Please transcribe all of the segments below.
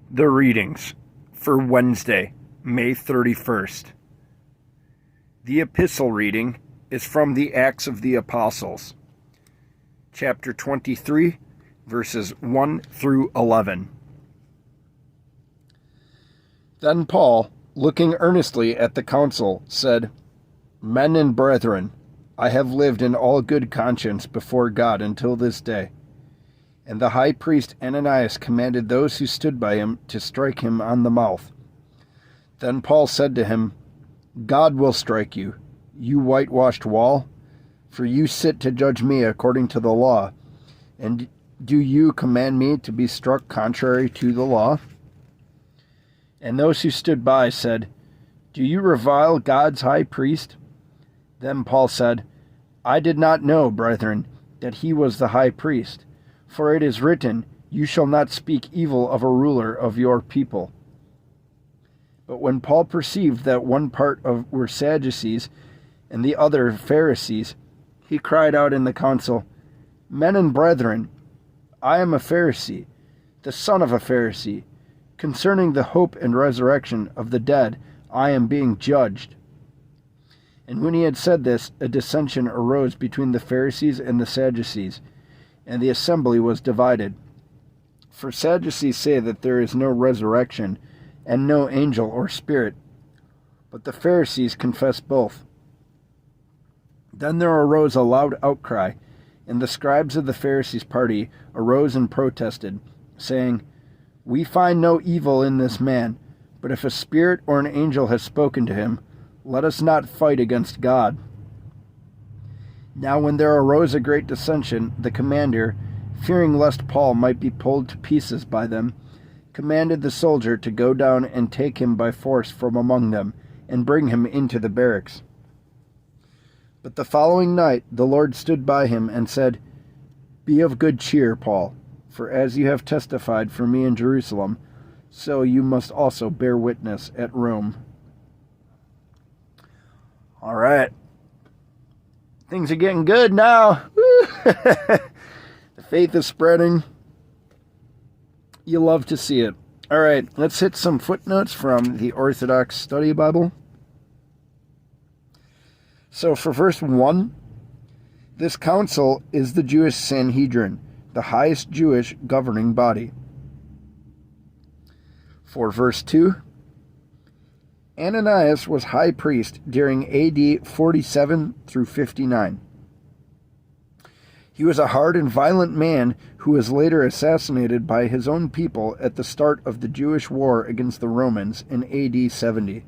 The readings for Wednesday, May 31st. The epistle reading is from the Acts of the Apostles, chapter 23, verses 1 through 11. Then Paul, looking earnestly at the council, said, "Men and brethren, I have lived in all good conscience before God until this day." And the high priest Ananias commanded those who stood by him to strike him on the mouth. Then Paul said to him, "God will strike you, you whitewashed wall, for you sit to judge me according to the law. And do you command me to be struck contrary to the law?" And those who stood by said, "Do you revile God's high priest?" Then Paul said, "I did not know, brethren, that he was the high priest. For it is written, you shall not speak evil of a ruler of your people." But when Paul perceived that one part were Sadducees and the other Pharisees, he cried out in the council, "Men and brethren, I am a Pharisee, the son of a Pharisee. Concerning the hope and resurrection of the dead, I am being judged." And when he had said this, a dissension arose between the Pharisees and the Sadducees, and the assembly was divided. For Sadducees say that there is no resurrection, and no angel or spirit, but the Pharisees confess both. Then there arose a loud outcry, and the scribes of the Pharisees' party arose and protested, saying, "We find no evil in this man, but if a spirit or an angel has spoken to him, let us not fight against God." Now when there arose a great dissension, the commander, fearing lest Paul might be pulled to pieces by them, commanded the soldier to go down and take him by force from among them, and bring him into the barracks. But the following night the Lord stood by him and said, "Be of good cheer, Paul, for as you have testified for me in Jerusalem, so you must also bear witness at Rome." All right. Things are getting good now. The faith is spreading. You love to see it. All right, let's hit some footnotes from the Orthodox Study Bible. So for verse 1, this council is the Jewish Sanhedrin, the highest Jewish governing body. For verse 2, Ananias was high priest during AD 47 through 59. He was a hard and violent man who was later assassinated by his own people at the start of the Jewish war against the Romans in AD 70.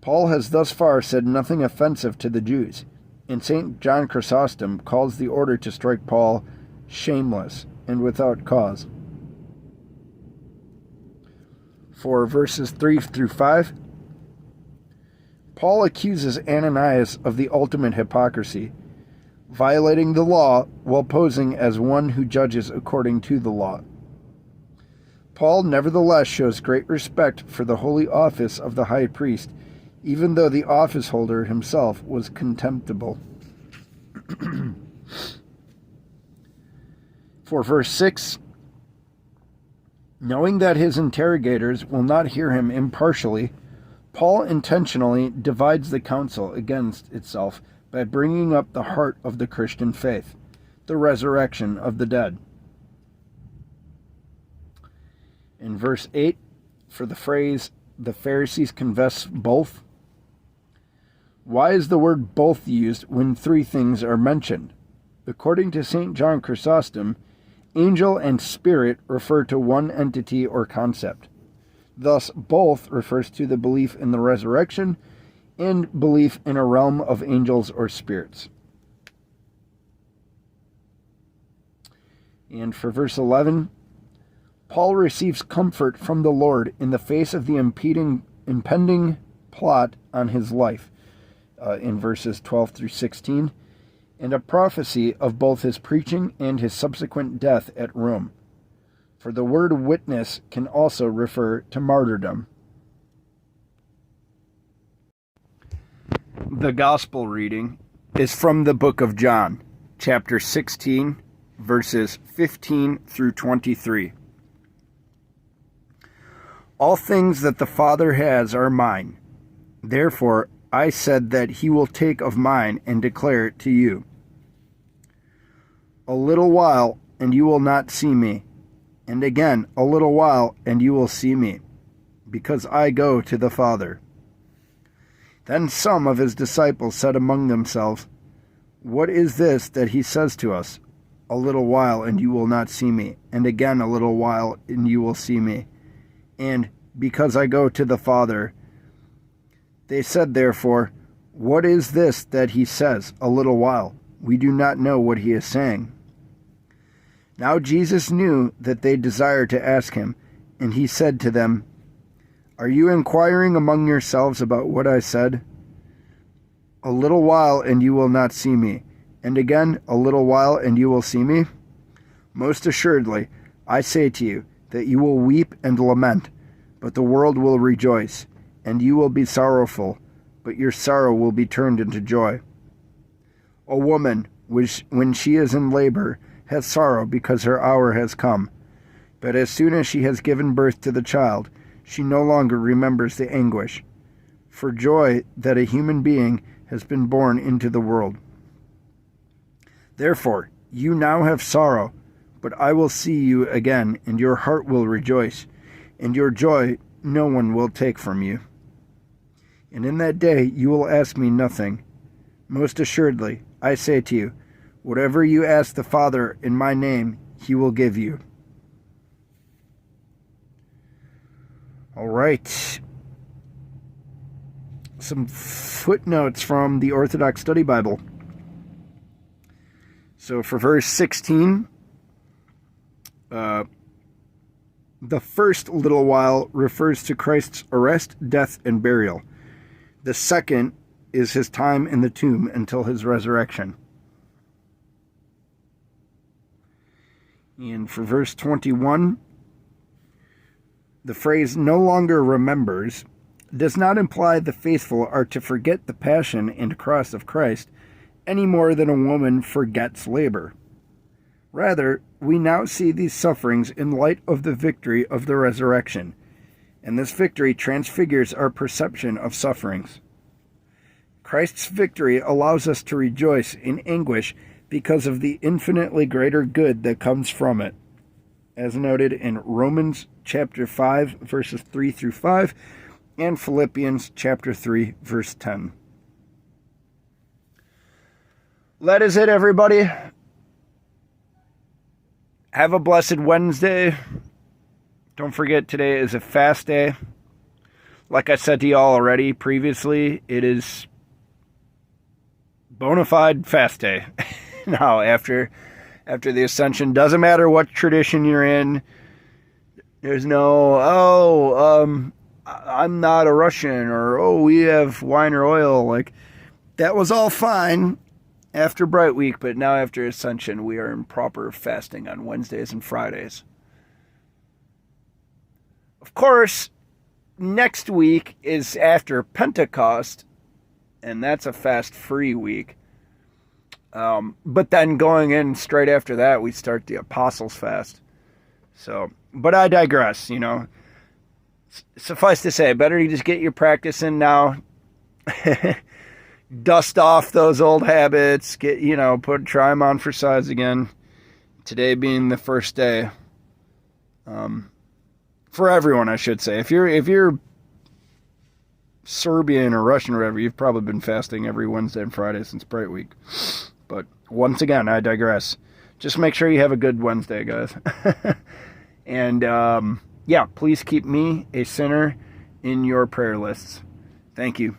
Paul has thus far said nothing offensive to the Jews, and St. John Chrysostom calls the order to strike Paul shameless and without cause. For verses 3 through 5, Paul accuses Ananias of the ultimate hypocrisy, violating the law while posing as one who judges according to the law. Paul nevertheless shows great respect for the holy office of the high priest, even though the office holder himself was contemptible. For verse 6, knowing that his interrogators will not hear him impartially, Paul intentionally divides the council against itself by bringing up the heart of the Christian faith, the resurrection of the dead. In verse 8, for the phrase, "the Pharisees confess both," why is the word "both" used when three things are mentioned? According to St. John Chrysostom, angel and spirit refer to one entity or concept. Thus, both refers to the belief in the resurrection and belief in a realm of angels or spirits. And for verse 11, Paul receives comfort from the Lord in the face of the impending plot on his life, in verses 12 through 16, and a prophecy of both his preaching and his subsequent death at Rome. For the word witness can also refer to martyrdom. The Gospel reading is from the book of John, chapter 16, verses 15 through 23. All things that the Father has are mine. Therefore, I said that he will take of mine and declare it to you. A little while, and you will not see me. And again, a little while, and you will see me, because I go to the Father. Then some of his disciples said among themselves, What is this that he says to us? A little while, and you will not see me. And again, a little while, and you will see me. And because I go to the Father. They said therefore, What is this that he says, a little while? We do not know what he is saying. Now Jesus knew that they desired to ask him, and he said to them, Are you inquiring among yourselves about what I said? A little while, and you will not see me. And again, a little while, and you will see me? Most assuredly, I say to you, that you will weep and lament, but the world will rejoice, and you will be sorrowful, but your sorrow will be turned into joy. A woman, when she is in labor, has sorrow because her hour has come. But as soon as she has given birth to the child, she no longer remembers the anguish, for joy that a human being has been born into the world. Therefore, you now have sorrow, but I will see you again, and your heart will rejoice, and your joy no one will take from you. And in that day you will ask me nothing. Most assuredly, I say to you, whatever you ask the Father in my name, he will give you. All right. Some footnotes from the Orthodox Study Bible. So for verse 16, the first little while refers to Christ's arrest, death, and burial. The second is his time in the tomb until his resurrection. And for verse 21, the phrase no longer remembers does not imply the faithful are to forget the passion and cross of Christ any more than a woman forgets labor. Rather, we now see these sufferings in light of the victory of the resurrection, and this victory transfigures our perception of sufferings. Christ's victory allows us to rejoice in anguish because of the infinitely greater good that comes from it, as noted in Romans chapter 5, verses 3 through 5, and Philippians chapter 3, verse 10. That is it, everybody. Have a blessed Wednesday. Don't forget, today is a fast day. Like I said to y'all already previously, it is bona fide fast day. Now, after the Ascension, doesn't matter what tradition you're in. There's no, I'm not a Russian, or, we have wine or oil. Like, that was all fine after Bright Week, but now after Ascension, we are in proper fasting on Wednesdays and Fridays. Of course, next week is after Pentecost, and that's a fast-free week. But then going in straight after that, we start the Apostles' Fast. So, but I digress, Suffice to say, better to just get your practice in now. Dust off those old habits. Try them on for size again. Today being the first day. For everyone, I should say. If you're Serbian or Russian or whatever, you've probably been fasting every Wednesday and Friday since Bright Week. But once again, I digress. Just make sure you have a good Wednesday, guys. And please keep me, a sinner, in your prayer lists. Thank you.